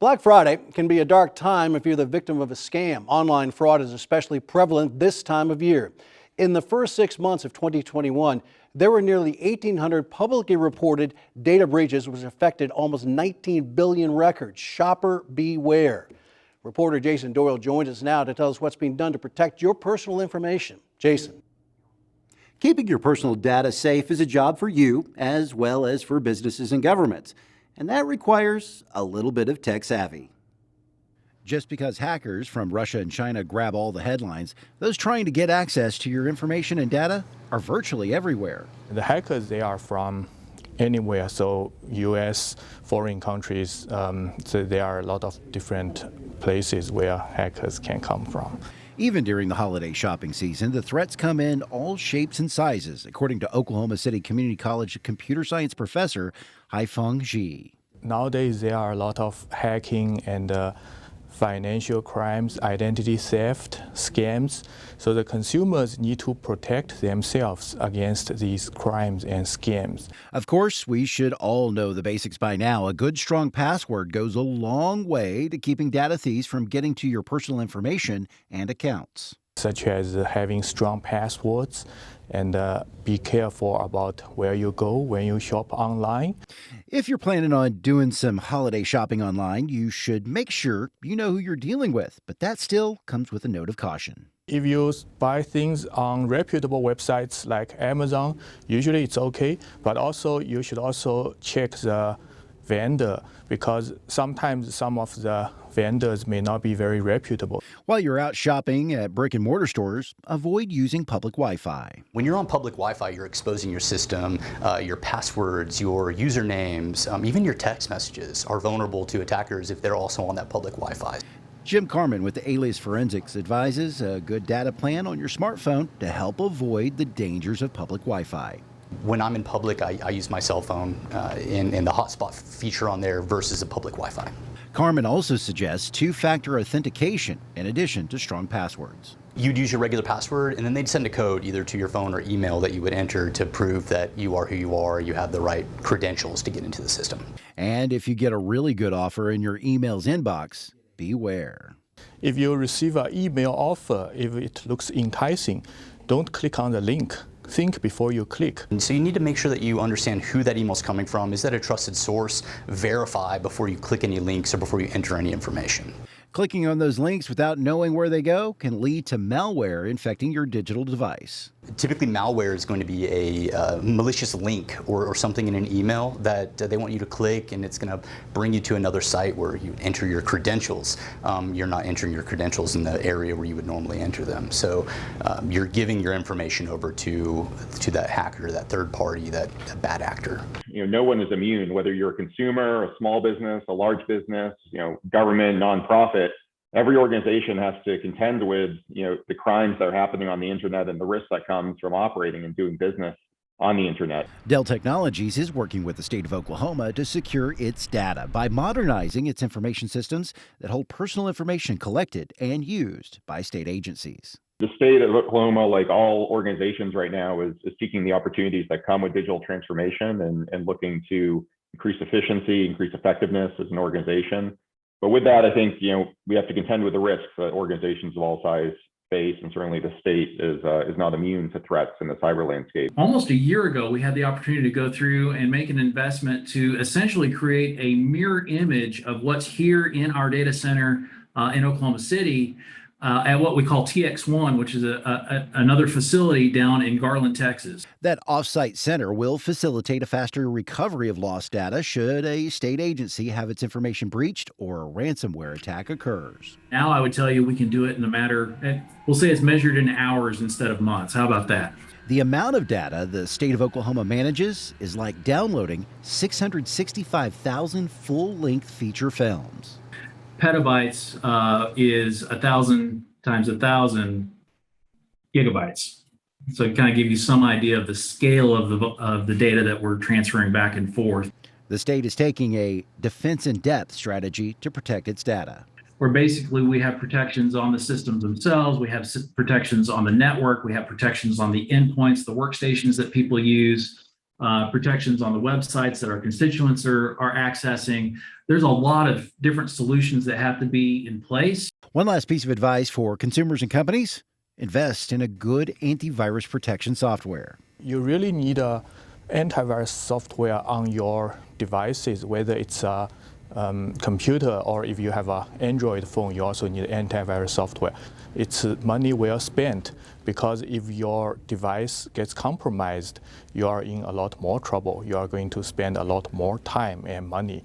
Black Friday can be a dark time if you're the victim of a scam. Online fraud is especially prevalent this time of year. In the first 6 months of 2021, there were nearly 1,800 publicly reported data breaches, which affected almost 19 billion records. Shopper beware. Reporter Jason Doyle joins us now to tell us what's being done to protect your personal information. Jason. Keeping your personal data safe is a job for you as well as for businesses and governments. And that requires a little bit of tech savvy. Just because hackers from Russia and China grab all the headlines, those trying to get access to your information and data are virtually everywhere. The hackers, they are from anywhere, so US, foreign countries, so there are a lot of different places where hackers can come from. Even during the holiday shopping season, the threats come in all shapes and sizes, according to Oklahoma City Community College computer science professor Haifeng Ji. Nowadays, there are a lot of hacking and financial crimes, identity theft, scams. So the consumers need to protect themselves against these crimes and scams. Of course, we should all know the basics by now. A good, strong password goes a long way to keeping data thieves from getting to your personal information and accounts. Such as having strong passwords and be careful about where you go when you shop online. If you're planning on doing some holiday shopping online, you should make sure you know who you're dealing with, but that still comes with a note of caution. If you buy things on reputable websites like Amazon, usually it's okay, but also you should also check the vendor, because sometimes some of the vendors may not be very reputable. While you're out shopping at brick and mortar stores, avoid using public Wi-Fi. When you're on public Wi-Fi, you're exposing your system, your passwords, your usernames, even your text messages are vulnerable to attackers if they're also on that public Wi-Fi. Jim Carmen with the Alias Forensics advises a good data plan on your smartphone to help avoid the dangers of public Wi-Fi. When I'm in public, I use my cell phone in the hotspot feature on there versus a public Wi-Fi. Carmen also suggests two-factor authentication in addition to strong passwords. You'd use your regular password, and then they'd send a code either to your phone or email that you would enter to prove that you are who you are, you have the right credentials to get into the system. And if you get a really good offer in your email's inbox, beware. If you receive an email offer, if it looks enticing, don't click on the link. Think before you click. And so you need to make sure that you understand who that email is coming from. Is that a trusted source? Verify before you click any links or before you enter any information. Clicking on those links without knowing where they go can lead to malware infecting your digital device. Typically, malware is going to be a malicious link or something in an email that they want you to click, and it's going to bring you to another site where you enter your credentials. You're not entering your credentials in the area where you would normally enter them. So you're giving your information over to that hacker, that third party, that bad actor. No one is immune, whether you're a consumer, a small business, a large business, government, nonprofit. Every organization has to contend with, the crimes that are happening on the internet and the risk that comes from operating and doing business on the internet. Dell Technologies is working with the state of Oklahoma to secure its data by modernizing its information systems that hold personal information collected and used by state agencies. The state of Oklahoma, like all organizations right now, is seeking the opportunities that come with digital transformation and looking to increase efficiency, increase effectiveness as an organization. But with that, I think we have to contend with the risks that organizations of all size face, and certainly the state is not immune to threats in the cyber landscape. Almost a year ago, we had the opportunity to go through and make an investment to essentially create a mirror image of what's here in our data center in Oklahoma City at what we call TX1, which is another facility down in Garland, Texas. That offsite center will facilitate a faster recovery of lost data should a state agency have its information breached or a ransomware attack occurs. Now I would tell you we can do it in a matter, we'll say it's measured in hours instead of months. How about that? The amount of data the state of Oklahoma manages is like downloading 665,000 full-length feature films. Petabytes is 1,000 times 1,000 gigabytes. So it kind of give you some idea of the scale of the data that we're transferring back and forth. The state is taking a defense in depth strategy to protect its data. Where basically we have protections on the systems themselves, we have protections on the network, we have protections on the endpoints, the workstations that people use, protections on the websites that our constituents are accessing. There's a lot of different solutions that have to be in place. One last piece of advice for consumers and companies: invest in a good antivirus protection software. You really need a antivirus software on your devices, whether it's a computer or if you have an Android phone, you also need antivirus software. It's money well spent, because if your device gets compromised, you are in a lot more trouble. You are going to spend a lot more time and money.